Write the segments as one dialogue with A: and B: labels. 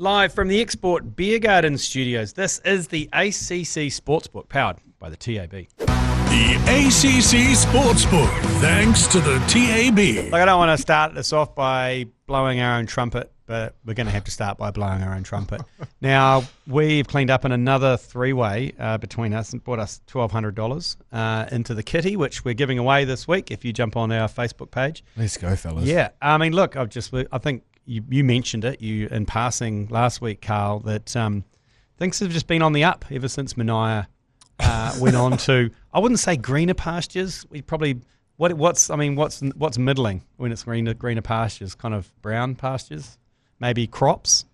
A: Live from the Export Beer Garden Studios, this is the ACC SportsBook, powered by the TAB.
B: The ACC SportsBook, thanks to the TAB.
A: Look, I don't want to start this off by blowing our own trumpet, but we're going to have to start by blowing our own trumpet. Now, we've cleaned up in another three-way between us and brought us $1,200 into the kitty, which we're giving away this week if you jump on our Facebook page.
C: Let's go, fellas.
A: Yeah, I mean, look, I think you mentioned it, in passing last week, Karl, that things have just been on the up ever since Mania went on to, I wouldn't say greener pastures. We probably what's middling when it's greener pastures? Kind of brown pastures, maybe crops,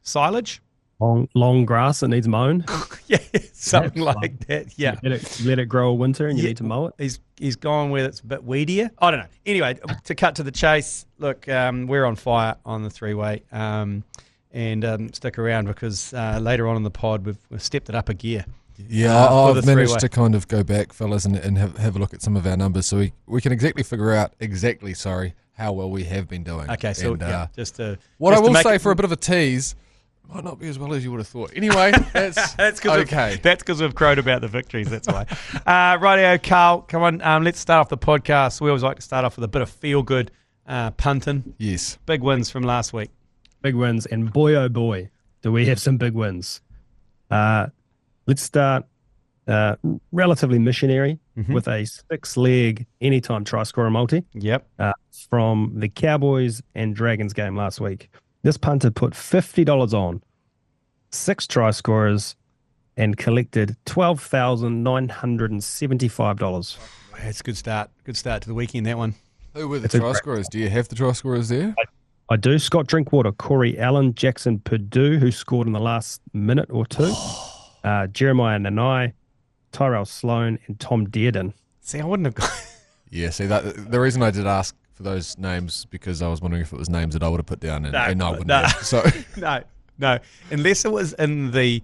A: silage,
D: long grass that needs mown.
A: Yeah, something like that. Yeah,
D: let it grow all winter, and you need to mow it.
A: He's gone where it's a bit weedier. I don't know. Anyway, to cut to the chase, look, we're on fire on the three-way, and stick around because later on in the pod we've stepped it up a gear.
C: Yeah, I've managed to kind of go back, fellas, and have a look at some of our numbers so we can figure out how well we have been doing.
A: Okay, so
C: what I will say for a bit of a tease, might not be as well as you would have thought. Anyway, that's okay.
A: That's because we've crowed about the victories, that's why. Rightio, Karl, come on, let's start off the podcast. We always like to start off with a bit of feel-good punting.
C: Yes.
A: Big wins from last week.
D: Big wins, and boy, oh boy, do we have some big wins. Let's start relatively missionary with a 6-leg anytime try scorer multi.
A: Yep.
D: From the Cowboys and Dragons game last week. This punter put $50 on, 6 try scorers, and collected $12,975.
A: That's a good start. Good start to the weekend, that one.
C: Who were the try scorers? Do you have the try scorers there?
D: I do. Scott Drinkwater, Corey Allen, Jackson Purdue, who scored in the last minute or two. Jeremiah Nanai, Tyrell Sloan, and Tom Dearden.
A: See, I wouldn't have got...
C: Yeah, see, the reason I did ask for those names because I was wondering if it was names that I would have put down, and I wouldn't have. So. No. Unless it was in the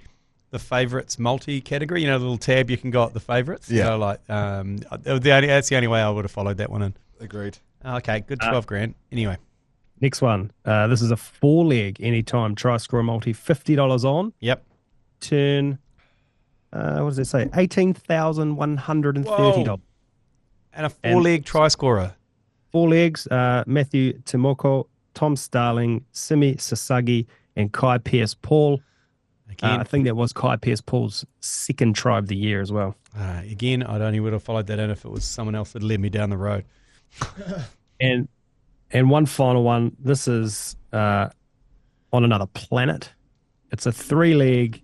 C: favourites multi-category, the little tab you can go at the favourites. Yeah.
A: That's the only way I would have followed that one in.
C: Agreed.
A: Okay, good $12,000. Anyway.
D: Next one. This is a 4-leg anytime try scorer multi, $50 on.
A: Yep.
D: Turn... what does it say? $18,130.
A: And a 4-leg try scorer.
D: 4 legs, Matthew Timoko, Tom Starling, Simi Sasagi, and Kai Pierce-Paul. I think that was Kai Pierce-Paul's second try of the year as well.
A: Again, I only would have followed that in if it was someone else that led me down the road.
D: And one final one. This is on another planet. It's a 3-leg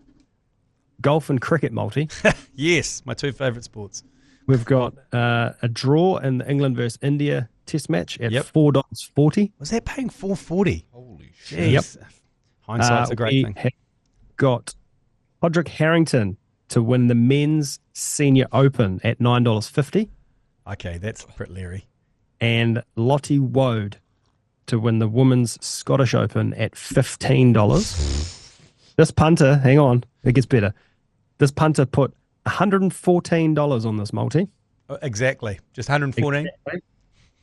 D: golf and cricket multi.
A: Yes, my 2 favourite sports.
D: We've got a draw in the England versus India test match at $4.40.
A: Was that paying $4.40?
C: Holy shit.
A: Jeez. Yep. Hindsight's a great thing.
D: We have got Podrick Harrington to win the men's senior open at $9.50.
A: Okay, that's pretty leery.
D: And Lottie Wode to win the women's Scottish Open at $15. This punter, hang on, it gets better. This punter put $114 on this multi.
A: Exactly. Just 114.
D: Exactly.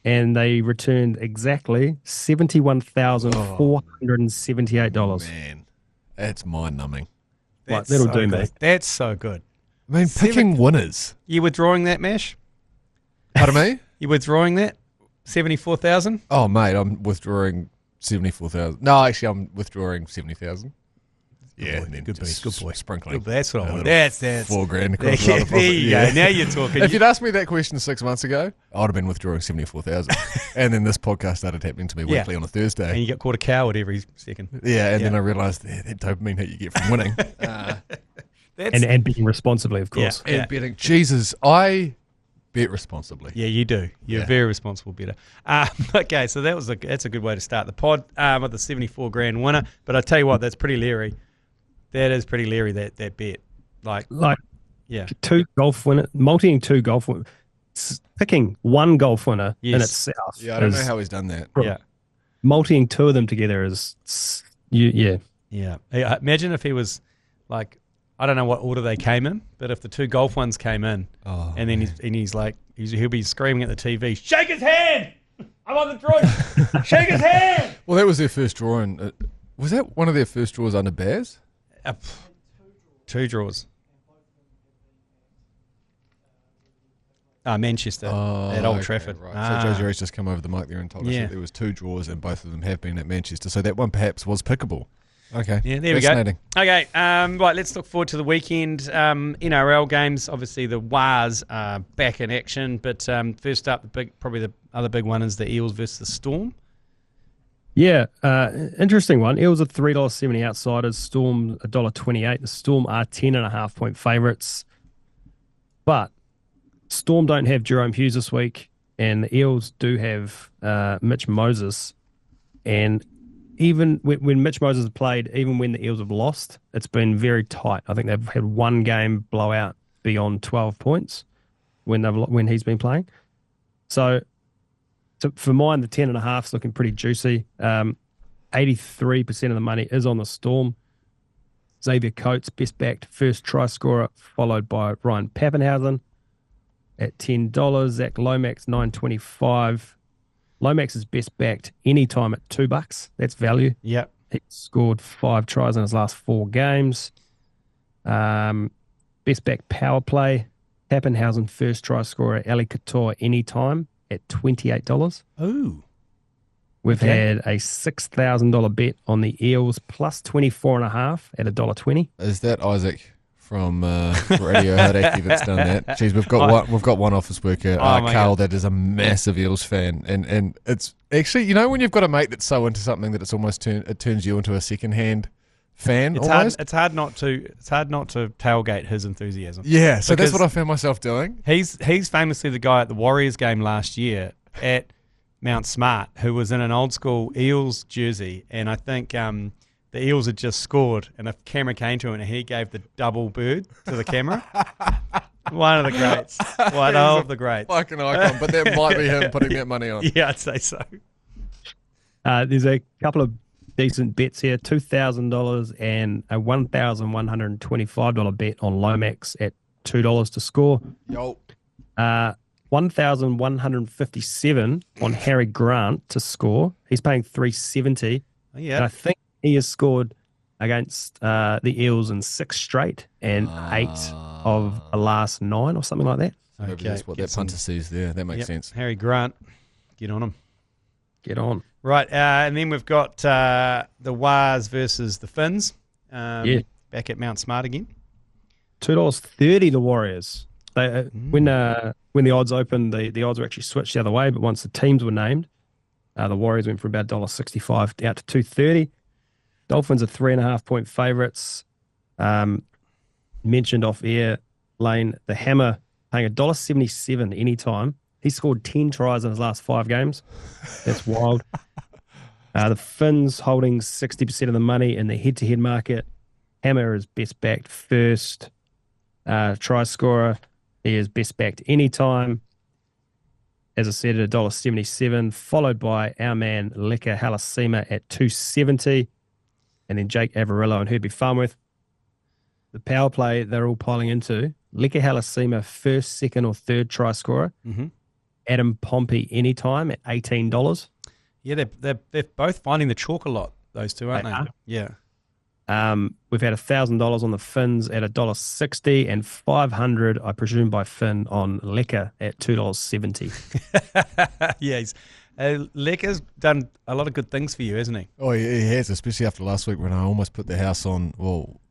D: And they returned exactly $71,478.
C: Man, that's mind-numbing.
D: That'll do me.
A: That's so good.
C: I mean, picking winners.
A: You withdrawing that, Mash?
C: Pardon me?
A: You withdrawing that? 74,000?
C: Oh, mate, I'm withdrawing 74,000. No, actually, I'm withdrawing 70,000. Yeah,
A: boy,
C: and then
A: good boy.
C: Sprinkling.
A: That's what I want. That's
C: $4,000 across
A: there you go. Now you're talking.
C: If you'd asked me that question 6 months ago, I would have been withdrawing 74,000. And then this podcast started happening to me weekly on a Thursday.
A: And you get caught a coward every second.
C: Yeah, and then I realised that dopamine hit you get from winning.
D: And betting responsibly, of course.
C: And betting. Jesus, I bet responsibly.
A: Yeah, you do. You're a very responsible bettor. Okay, so that's a good way to start the pod with the $74,000 winner. But I tell you what, that's pretty leery. That is pretty leery, that bet. Like
D: 2 golf winners, multiing 2 golf winners, picking 1 golf winner in itself.
C: Yeah, I don't know how he's done that.
A: Yeah.
D: Multiing 2 of them together is,
A: Yeah. Imagine if he was like, I don't know what order they came in, but if the 2 golf ones came in, and then he'll be screaming at the TV, shake his hand! I want the draw! Shake his hand!
C: Well, that was their first draw in Was that one of their first draws under Bears?
A: 2 draws. Manchester at Old Trafford.
C: Right. So Josie Reed's just come over the mic there and told us that there was 2 draws and both of them have been at Manchester. So that one perhaps was pickable. Okay.
A: Yeah, there we go. Okay, right, let's look forward to the weekend. NRL games, obviously the Wars are back in action, but first up, probably the other big one is the Eels versus the Storm.
D: Yeah, interesting one. Eels are $3.70 outsiders, Storm $1.28. The Storm are 10.5-point favourites, but Storm don't have Jerome Hughes this week, and the Eels do have Mitch Moses. And even when Mitch Moses has played, even when the Eels have lost, it's been very tight. I think they've had one game blowout beyond 12 points when he's been playing. So for mine, the 10.5 is looking pretty juicy. 83% of the money is on the Storm. Xavier Coates, best backed first try scorer, followed by Ryan Pappenhausen at $10. Zach Lomax, $9.25. Lomax is best backed anytime at $2. That's value.
A: Yep.
D: He scored 5 tries in his last 4 games. Best back power play. Pappenhausen, first try scorer. Ali Couture, anytime at $28.
A: Ooh.
D: We've had a $6,000 bet on the Eels plus 24.5 at $1.20.
C: Is that Isaac from Radio Haraki that's done that? Jeez, we've got one office worker, Karl, that is a massive Eels fan, and it's actually, when you've got a mate that's so into something that it's almost it turns you into a second-hand fan.
A: It's hard not to tailgate his enthusiasm.
C: Yeah, so that's what I found myself doing.
A: He's famously the guy at the Warriors game last year at Mount Smart who was in an old school Eels jersey, and I think the Eels had just scored, and a camera came to him, and he gave the double bird to the camera. One of the greats. One of the greats.
C: Fucking icon, but that might be him putting that money on.
A: Yeah, I'd say so.
D: There's a couple of decent bets here, $2,000 and a $1,125 bet on Lomax at $2 to score.
C: Yo.
D: $1,157 on Harry Grant to score. He's paying $370.
A: Oh, yeah.
D: And I think he has scored against the Eels in 6 straight and 8 of the last 9 or something like that.
C: Okay. That's what that punter sees there. That makes sense.
A: Harry Grant, get on him.
D: Get on.
A: Right, and then we've got the Wars versus the Finns. Back at Mount Smart again.
D: $2.30 the Warriors. They, when the odds opened, the odds were actually switched the other way, but once the teams were named, the Warriors went from about $1.65 out to $2.30. Dolphins are 3.5-point favourites. Mentioned off air, Lane, the Hammer paying $1.77 anytime. He scored 10 tries in his last 5 games. That's wild. The Finns holding 60% of the money in the head-to-head market. Hammer is best backed first try scorer. He is best backed anytime. As I said, at $1.77, followed by our man Leka Halasima at $2.70, and then Jake Avarillo and Herbie Farmworth. The power play they're all piling into. Leka Halasima, first, second, or third try scorer. Mm-hmm. Adam Pompey anytime at $18.
A: Yeah, they're both finding the chalk a lot, those two, aren't they? Yeah.
D: We've had $1,000 on the Finns at $1.60 and $500, I presume, by Finn on Leka at $2.70.
A: Yeah, Leka's done a lot of good things for you, hasn't he?
C: Oh, he has, especially after last week when I almost put the house on,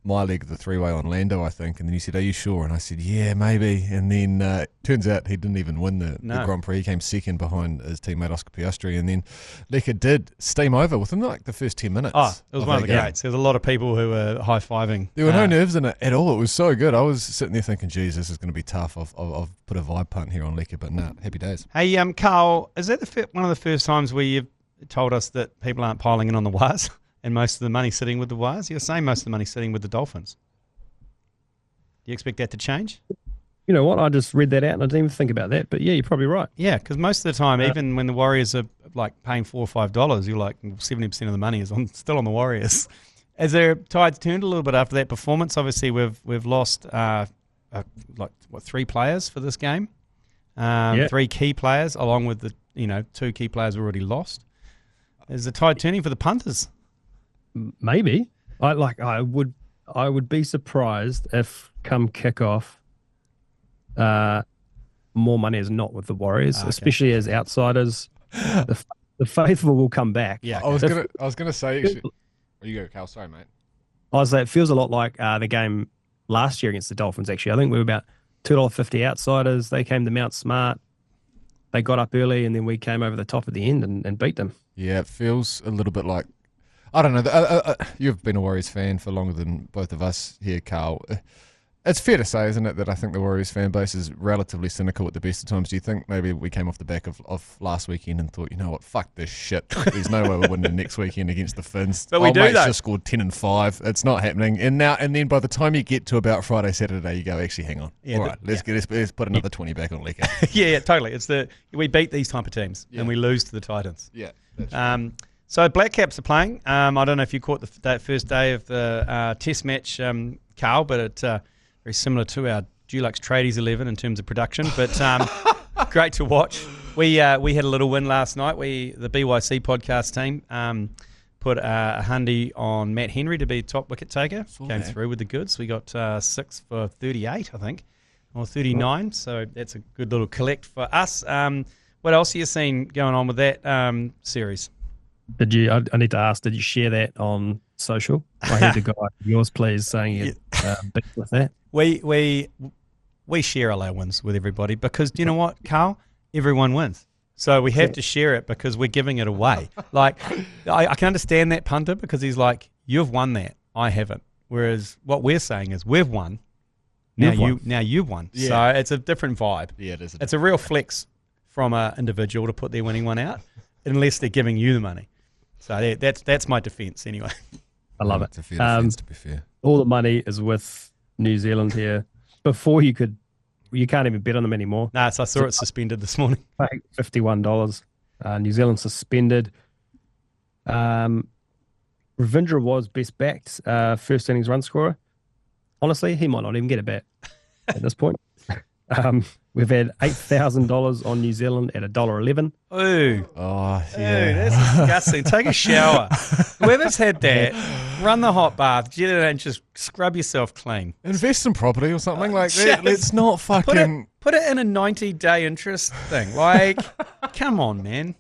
C: my leg of the 3-way on Lando, I think. And then he said, "Are you sure?" And I said, "Yeah, maybe." And then turns out he didn't even win the Grand Prix. He came second behind his teammate Oscar Piastri. And then Leka did steam over within like the first 10 minutes.
A: Oh, it was one of the greats. There was a lot of people who were high-fiving.
C: There were no nerves in it at all. It was so good. I was sitting there thinking, geez, this is going to be tough. I've put a vibe punt here on Leka, but no, happy days.
A: Hey, Karl, is that one of the first times where you've told us that people aren't piling in on the Wars and most of the money sitting with the Wars? You're saying most of the money sitting with the Dolphins. Do you expect that to change?
D: You know what? I just read that out and I didn't even think about that. But yeah, you're probably right.
A: Yeah, because most of the time, even when the Warriors are like paying $4 or $5, you're like 70% of the money is still on the Warriors. As their tides turned a little bit after that performance, obviously we've lost 3 players for this game, 3 key players, along with the 2 key players already lost. Is the tide turning for the punters?
D: Maybe. I would be surprised if come kickoff, more money is not with the Warriors, especially as outsiders. The faithful will come back.
C: Yeah, I was gonna say. You go, Karl. Sorry, mate.
D: I was like, it feels a lot like the game last year against the Dolphins. Actually, I think we were about $2.50 outsiders. They came to Mount Smart. They got up early, and then we came over the top at the end and beat them.
C: Yeah, it feels a little bit like, I don't know. You've been a Warriors fan for longer than both of us here, Karl. It's fair to say, isn't it, that I think the Warriors fan base is relatively cynical at the best of times. Do you think maybe we came off the back of last weekend and thought, you know what, fuck this shit. There's no way we're winning next weekend against the Finns.
A: But we do, though.
C: Just scored 10 and 5. It's not happening. And then by the time you get to about Friday, Saturday, you go, actually, hang on.
A: Yeah,
C: all right, let's put another 20 back on Lecker.
A: yeah, totally. We beat these type of teams and we lose to the Titans.
C: Yeah. That's right.
A: So Black Caps are playing. I don't know if you caught that first day of the Test match, Karl, but it's very similar to our Dulux Tradies 11 in terms of production, but great to watch. We had a little win last night. The BYC podcast team put a hundy on Matt Henry to be top wicket taker. Came through with the goods. We got 6 for 38, I think, or 39. So that's a good little collect for us. What else are you seeing going on with that series?
D: Did you? I need to ask. Did you share that on social? I heard a guy of yours, please, saying you beat with that.
A: We share all our wins with everybody because do you know what, Karl? Everyone wins. So we have to share it because we're giving it away. Like, I can understand that punter because he's like, you've won that. I haven't. Whereas what we're saying is we've won. Now you've won. Yeah. So it's a different vibe.
C: Yeah, it is.
A: It's a real flex from an individual to put their winning one out unless they're giving you the money. So that's my defence anyway.
D: I love it.
C: It's a fair defence, to be fair.
D: All the money is with New Zealand here. Before you can't even bet on them anymore.
A: No, so I saw it suspended this morning.
D: $51. New Zealand suspended. Ravindra was best backed first innings run scorer. Honestly, he might not even get a bat at this point. We've had $8,000 on New Zealand at $1.11.
A: Ooh.
C: Oh, yeah.
A: Ooh, that's disgusting. Take a shower. Whoever's had that, run the hot bath, get it and just scrub yourself clean.
C: Invest in property or something like that. Let's not fucking...
A: Put it in a 90-day interest thing. Like, come on, man.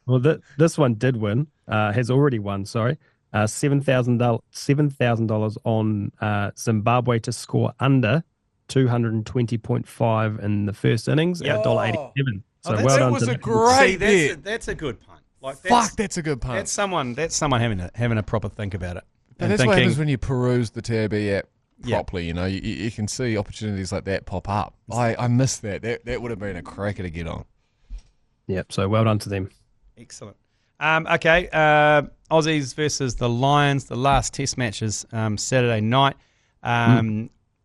D: Well, this one did win. Has already won, sorry. $7,000 on Zimbabwe to score under 220.5 in the first innings at $1.87. So well done.
C: That was a great bet.
A: That's a good punt. Like
C: that's a good punt.
A: That's someone having a proper think about it.
C: And that's what happens when you peruse the TAB app properly. You know, you can see opportunities like that pop up. I missed that. That would have been a cracker to get on.
D: Yep. So well done to them.
A: Excellent. Okay. Aussies versus the Lions. The last Test matches Saturday night.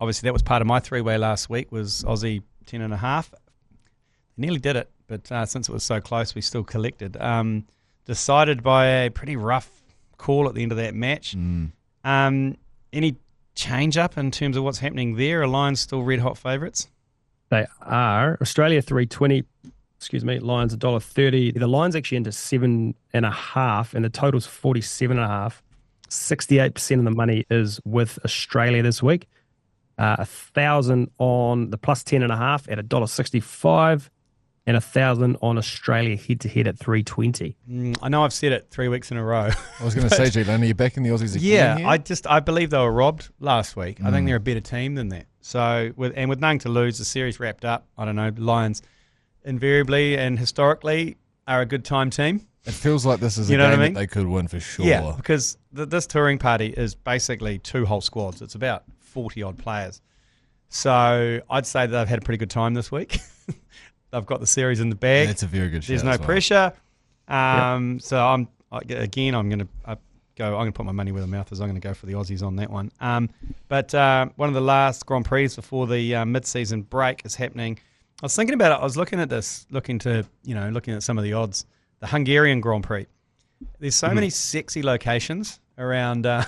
A: Obviously, that was part of my three-way last week, was Aussie 10.5. Nearly did it, but since it was so close, we still collected. Decided by a pretty rough call at the end of that match. Any change-up in terms of what's happening there? Are Lions still red-hot favourites?
D: They are. Australia $3.20. Lions $1.30. The Lions actually into 7.5, and the total's 47.5. 68% of the money is with Australia this week. 1,000 on the plus 10.5 at $1.65, and 1,000 on Australia head-to-head at $3.20.
A: I know I've said it 3 weeks in a row.
C: I was going to say, G-Lane, are you back in the Aussies
A: Yeah,
C: again?
A: I believe they were robbed last week. I think they're a better team than that. So with nothing to lose, the series wrapped up. I don't know. Lions invariably and historically are a good time team.
C: It feels like this is a game that they could win for sure.
A: Yeah, because this touring party is basically 2 whole squads. It's about 40-odd players. So I'd say that they've had a pretty good time this week. They've got the series in the bag.
C: That's a very good shout.
A: There's no pressure. So I'm going to put my money where the mouth is. I'm going to go for the Aussies on that one. But one of the last Grand Prix before the mid-season break is happening. I was thinking about it. I was looking at this, looking at some of the odds. The Hungarian Grand Prix. There's so many sexy locations around the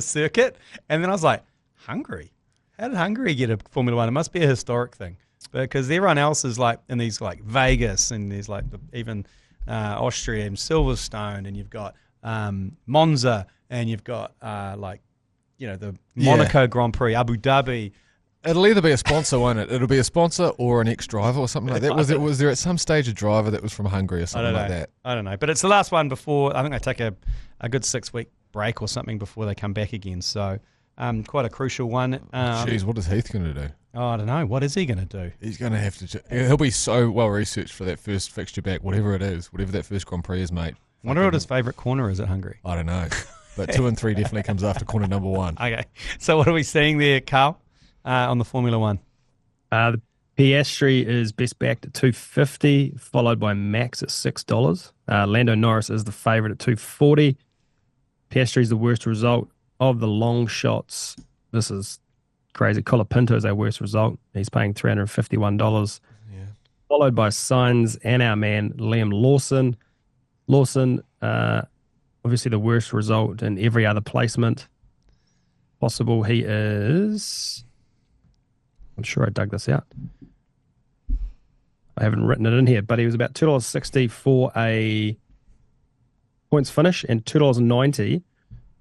A: circuit, and then I was like, Hungary? How did Hungary get a Formula One? It must be a historic thing, because everyone else is like in these like Vegas, and there's like even Austria and Silverstone, and you've got Monza, and you've got the Monaco Grand Prix, Abu Dhabi.
C: It'll either be a sponsor, won't it? It'll be a sponsor or an ex-driver or something like that. Was there at some stage a driver that was from Hungary or something like that?
A: I don't know. But it's the last one before, I think they take a good 6-week break or something before they come back again. So quite a crucial one.
C: Jeez, what is Heath going to do?
A: Oh, I don't know. What is he going to do?
C: He's going to have to... He'll be so well researched for that first fixture back, whatever it is, whatever that first Grand Prix is, mate.
A: I wonder what his favourite corner is at Hungary.
C: I don't know. But 2 and 3 definitely comes after corner number 1.
A: Okay. So what are we seeing there, Karl, on the Formula One?
D: The Piastri is best backed at $2.50, followed by Max at $6. Lando Norris is the favourite at $2.40. Piastri is the worst result of the long shots. This is crazy. Colapinto is our worst result. He's paying $351.
C: Yeah.
D: Followed by Sainz and our man Liam Lawson. Lawson, obviously the worst result in every other placement possible. He is... I'm sure I dug this out. I haven't written it in here, but he was about $2.60 for a points finish and $2.90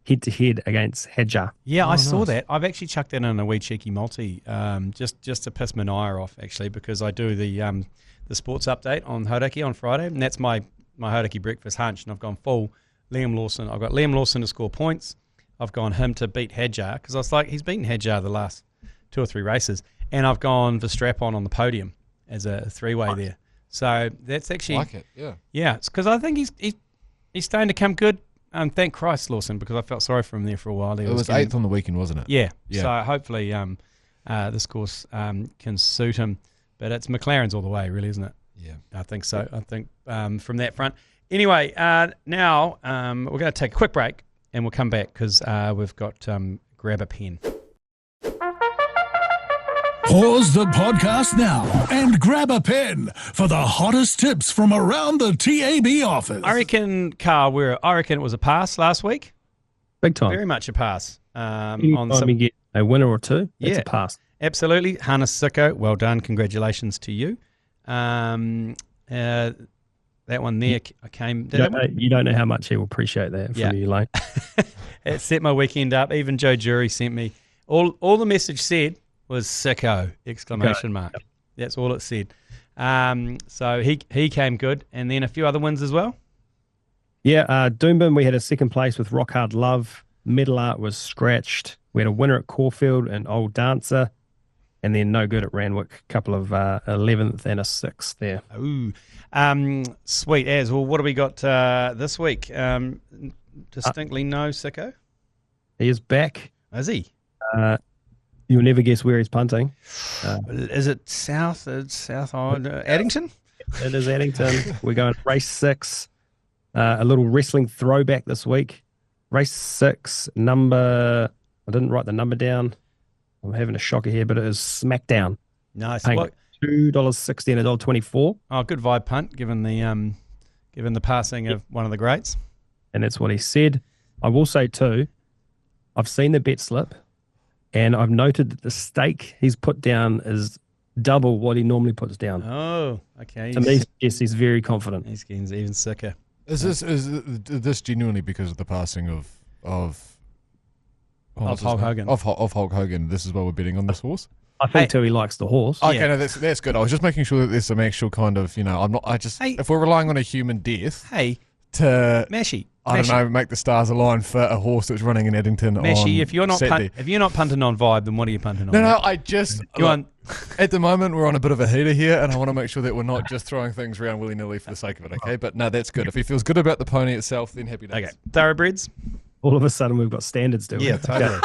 D: head-to-head against Hadjar.
A: Yeah, I saw that. I've actually chucked that in a wee cheeky multi just to piss Mania off, actually, because I do the sports update on Hodaki on Friday, and that's my Hodaki breakfast hunch, and I've gone full Liam Lawson. I've got Liam Lawson to score points. I've gone him to beat Hadjar, because I was like, he's beaten Hadjar the last 2 or 3 races. And I've gone Verstappen on the podium as a 3-way there. So that's actually...
C: I like it, yeah.
A: Yeah, it's because I think he's starting to come good. Thank Christ, Lawson, because I felt sorry for him there for a while.
C: It was 8th on the weekend, wasn't it?
A: Yeah. So hopefully this course can suit him. But it's McLaren's all the way, really, isn't it?
C: Yeah.
A: I think so. I think from that front. Anyway, now we're going to take a quick break and we'll come back because we've got Grab a Pen.
B: Pause the podcast now and grab a pen for the hottest tips from around the TAB office.
A: I reckon, Karl, I reckon it was a pass last week.
D: Big time.
A: Very much a pass.
D: You get a winner or two, it's a pass.
A: Absolutely. Hannes Sicko, well done. Congratulations to you. That one there came...
D: You don't know how much he will appreciate that from you, Lane.
A: It set my weekend up. Even Joe Jury sent me... All the message said... was Sicko, exclamation mark. Yep. That's all it said. So he came good. And then a few other wins as well?
D: Yeah, Doomben, we had a second place with Rock Hard Love. Medal Art was scratched. We had a winner at Caulfield and Old Dancer. And then no good at Randwick. A couple of 11th and a 6th there.
A: Ooh. Sweet as. Well, what do we got this week? Distinctly no Sicko?
D: He is back.
A: Is he?
D: You'll never guess where he's punting.
A: Is it South Addington?
D: It is Addington. We're going race 6. A little wrestling throwback this week. Race 6, I didn't write the number down. I'm having a shocker here, but it is Smackdown.
A: Nice.
D: $2.60 and $1.24.
A: Oh, good vibe punt, given the passing of one of the greats.
D: And that's what he said. I will say too, I've seen the bet slip. And I've noted that the stake he's put down is double what he normally puts down.
A: Oh, okay.
D: To me, yes, he's very confident.
A: He's getting even sicker.
C: Is this genuinely because of the passing of
A: Hulk Hogan?
C: Of Hulk Hogan. This is why we're betting on this horse.
D: I think too he likes the horse.
C: Okay, no, that's good. I was just making sure that there's some actual kind of, if we're relying on a human death.
A: Hey,
C: to
A: Mashy.
C: I don't know, make the stars align for a horse that's running in Eddington.
A: Mashy, if you're not punting on vibe, then what are you punting on?
C: No, I just go on. At the moment, we're on a bit of a heater here, and I want to make sure that we're not just throwing things around willy nilly for the sake of it. Okay, but no, that's good. If he feels good about the pony itself, then happy days.
A: Okay, thoroughbreds.
D: All of a sudden, we've got standards, do we?
A: Yeah, totally.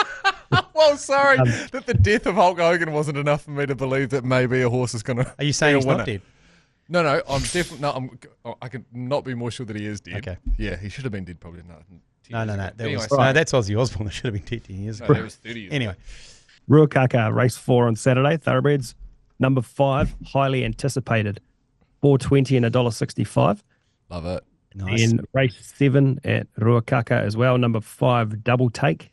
C: Well, sorry that the death of Hulk Hogan wasn't enough for me to believe that maybe a horse is going to.
A: Are you saying he's not dead?
C: No, I'm definitely no. I can not be more sure that he is dead.
A: Okay.
C: Yeah, he should have been dead probably. No.
A: That's Ozzy Osbourne. That should have been 10 years ago.
C: That was 30 years
A: anyway.
D: Ruakaka, race 4 on Saturday, thoroughbreds. Number 5, highly anticipated, $4.20 and $1.65.
C: Love it.
A: Nice.
D: And race 7 at Ruakaka as well. Number 5, double take,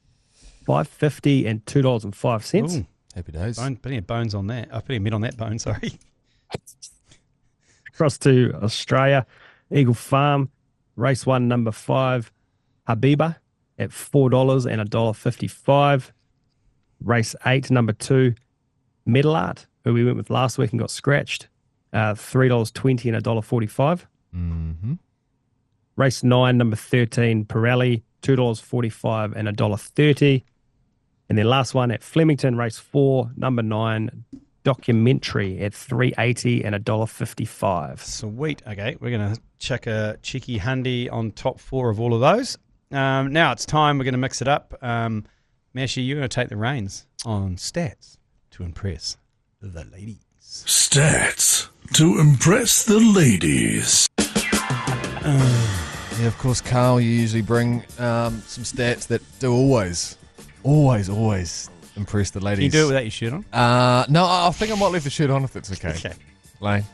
D: $5.50 and $2.05.
A: Ooh.
C: Happy days.
A: Plenty of bones on that. Plenty of meat on that bone. Sorry.
D: Across to Australia, Eagle Farm, race 1, number 5, Habiba at $4 and $1.55. Race 8, number 2, Medal Art, who we went with last week and got scratched, $3.20 and $1.45.
C: Mm-hmm.
D: Race 9, number 13, Pirelli, $2.45 and $1.30. And then last one at Flemington, race 4, number 9, Documentary at $3.80 and $1.55.
A: Sweet. Okay, we're going to check a cheeky handy on top 4 of all of those. Now it's time. We're going to mix it up. Mashi, you're going to take the reins on stats to impress the ladies.
B: Stats to impress the ladies.
C: Yeah, of course, Karl, you usually bring some stats that do always impress the ladies.
A: Can you do it without your shirt on?
C: No, I think I might leave the shirt on if that's okay.
A: Okay.
C: Lane.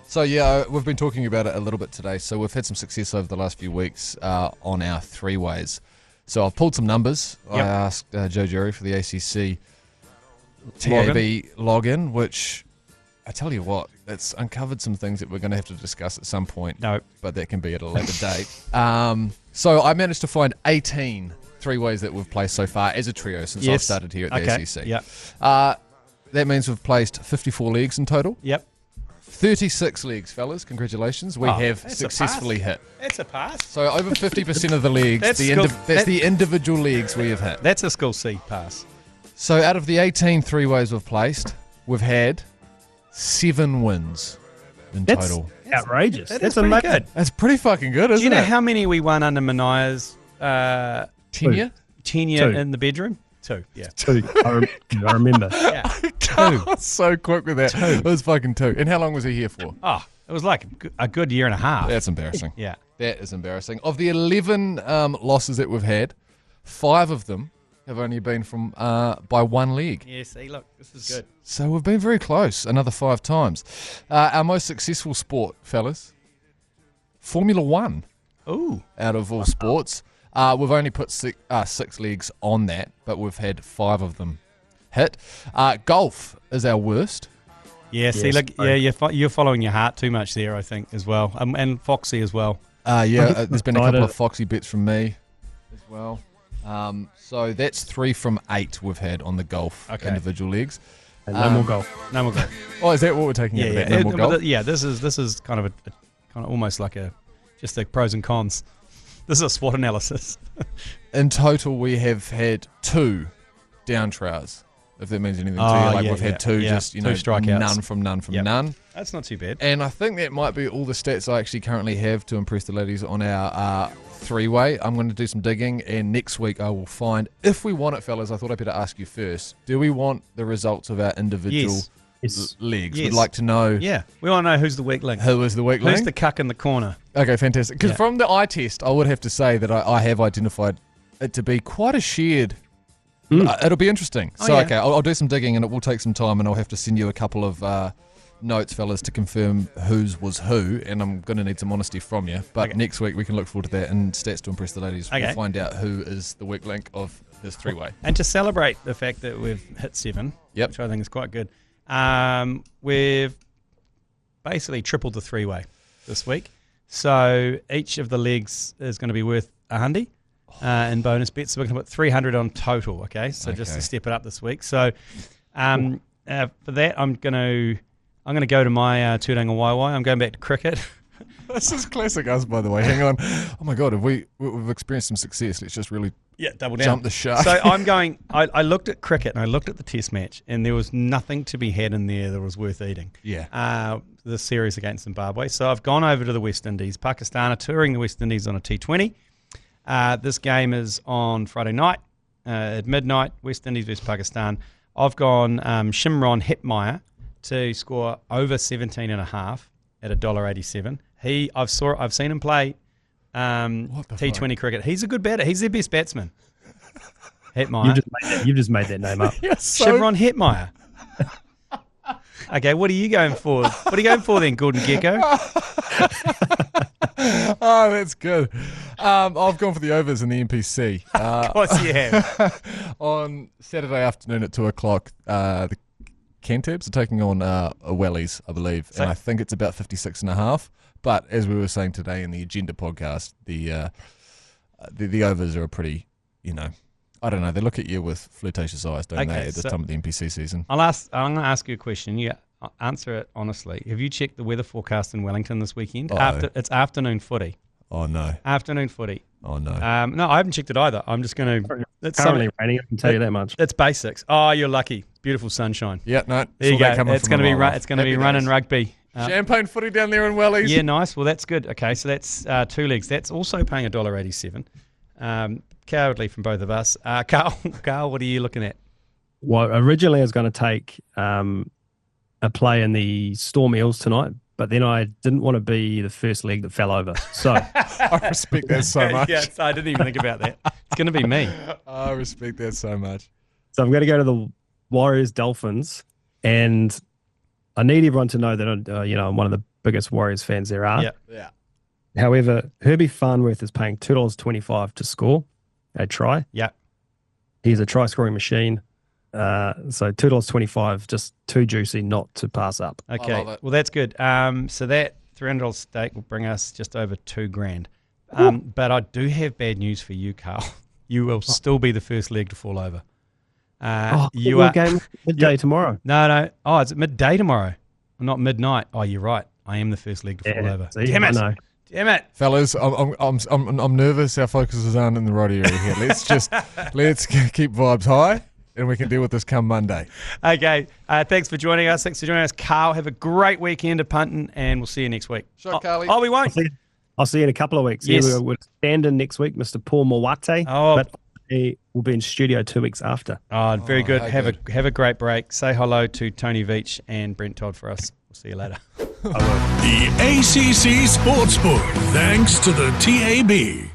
C: So, yeah, we've been talking about it a little bit today. So we've had some success over the last few weeks on our 3-ways. So I've pulled some numbers.
A: Yep.
C: I asked Joe Jerry for the ACC TAB login, which I tell you what, it's uncovered some things that we're going to have to discuss at some point.
A: No.
C: But that can be at a later date. So I managed to find 18 3-ways that we've placed so far as a trio since I've started here at the ACC.
A: Yep.
C: That means we've placed 54 leagues in total.
A: Yep.
C: 36 leagues, fellas. Congratulations. We have successfully hit.
A: That's a pass.
C: So over 50% of the leagues, that's the individual leagues we have hit.
A: That's a School C pass.
C: So out of the 18 3-ways we've placed, we've had 7 wins in total.
D: Outrageous.
A: That's amazing. Good.
C: That's pretty fucking good, isn't it?
A: Do you know how many we won under Mania's
C: tenure
A: in the bedroom? 2. Yeah.
D: 2. I remember.
A: Yeah.
C: 2. So quick with that. 2. It was fucking 2. And how long was he here for?
A: Oh, it was like a good year and a half.
C: That's embarrassing.
A: Yeah.
C: That is embarrassing. Of the 11 losses that we've had, 5 of them have only been from by 1 league.
A: Yeah, see, look, this is good.
C: So we've been very close, another 5 times. Our most successful sport, fellas, Formula 1.
A: Ooh.
C: Out of all sports. We've only put 6 leagues on that, but we've had 5 of them hit. Golf is our worst.
A: Yeah, see, look, you're following your heart too much there, I think, as well. And Foxy as well.
C: There's been a couple of Foxy bets from me as well. So that's 3 from 8 we've had on the golf individual leagues.
D: And no more golf.
A: No more golf.
C: Oh, is that what we're taking out of that? No more golf?
A: This is kind of almost like just the pros and cons. This is a SWOT analysis.
C: In total, we have had 2 down trials, if that means anything to you. We've had 2 just, 2 strikeouts. None from none.
A: That's not too bad.
C: And I think that might be all the stats I actually currently have to impress the ladies on our 3-way. I'm going to do some digging, and next week I will find, if we want it, fellas, I thought I'd better ask you first. Do we want the results of our individual leagues?
A: Yes.
C: We'd like to know.
A: Yeah, we want to know who's the weak link.
C: Who is the weak link?
A: Who's the cuck in the corner?
C: Okay, fantastic. Because from the eye test, I would have to say that I have identified it to be quite a shared. It'll be interesting. I'll do some digging, and it will take some time, and I'll have to send you a couple of notes, fellas, to confirm whose was who, and I'm going to need some honesty from you. But next week we can look forward to that, and stats to impress the ladies. We'll find out who is the weak link of this 3-way.
A: And to celebrate the fact that we've hit 7, which I think is quite good, we've basically tripled the 3-way this week. So each of the legs is going to be worth $100 in bonus bets. So we're going to put 300 on total. Okay, so just to step it up this week. So for that, I'm going to go to my Tūranga Waiwai. I'm going back to cricket.
C: This is classic us, by the way. Hang on. Oh my God, we've experienced some success. Let's just really
A: double down.
C: Jump the shark.
A: So I'm going. I looked at cricket and I looked at the Test match, and there was nothing to be had in there that was worth eating.
C: Yeah.
A: The series against Zimbabwe. So I've gone over to the West Indies. Pakistan are touring the West Indies on a T20. This game is on Friday night at midnight. West Indies versus Pakistan. I've gone Shimron Hetmeyer to score over 17.5 at $1.87. I've seen him play T20 cricket. He's a good batter. He's their best batsman. Hetmeyer.
D: You just made that name up.
A: Shimron Hetmeyer. Okay, what are you going for? What are you going for then, Gordon Gecko?
C: Oh, that's good. I've gone for the overs in the NPC.
A: Of course you have.
C: On Saturday afternoon at 2 o'clock, the Cantabs are taking on Wellies, I believe, and I think it's about 56.5. But as we were saying today in the Agenda podcast, the The overs are a pretty, I don't know. They look at you with flirtatious eyes, don't they, at this time of the NPC season?
A: I'm going to ask you a question. You answer it honestly. Have you checked the weather forecast in Wellington this weekend? It's afternoon footy.
C: Oh, no.
A: Afternoon footy.
C: Oh, no.
A: No, I haven't checked it either. I'm just going to...
D: It's currently raining, I can tell you that much.
A: It's basics. Oh, you're lucky. Beautiful sunshine.
C: Yeah, no.
A: There you go. It's going to be running rugby.
C: Champagne footy down there in Wellies.
A: Yeah, nice. Well, that's good. Okay, so that's 2 legs. That's also paying $1.87. Cowardly from both of us. Karl, what are you looking at?
D: Well, originally I was going to take a play in the Storm Eels tonight, but then I didn't want to be the first leg that fell over. So
C: I respect that so much.
A: Yes, I didn't even think about that. It's going to be me.
C: I respect that so much.
D: So I'm going to go to the Warriors Dolphins, and I need everyone to know that I'm one of the biggest Warriors fans there are.
C: Yeah.
D: However, Herbie Farnworth is paying $2.25 to score a try.
A: Yeah. He's
D: a try scoring machine. So $2.25, just too juicy not to pass up.
A: Okay, well that's good. So that $300 stake will bring us just over $2,000. But I do have bad news for you, Karl. You will still be the first leg to fall over.
D: You are game midday tomorrow.
A: No. Oh, is it midday tomorrow? Not midnight. Oh, you're right. I am the first leg to fall over.
D: See, Damn it,
C: fellas! I'm nervous. Our focuses aren't in the right area here. Let's keep vibes high, and we can deal with this come Monday.
A: Okay. Thanks for joining us. Karl. Have a great weekend of punting, and we'll see you next week.
C: Sure, Carly.
A: Oh, we won't.
D: I'll see you in a couple of weeks.
A: Yes.
D: Yeah, we'll stand in next week, Mr. Paul Mawate. But we'll be in studio 2 weeks after.
A: Oh, very good. Have a great break. Say hello to Tony Veach and Brent Todd for us. We'll see you later.
B: The ACC Sportsbook, thanks to the TAB.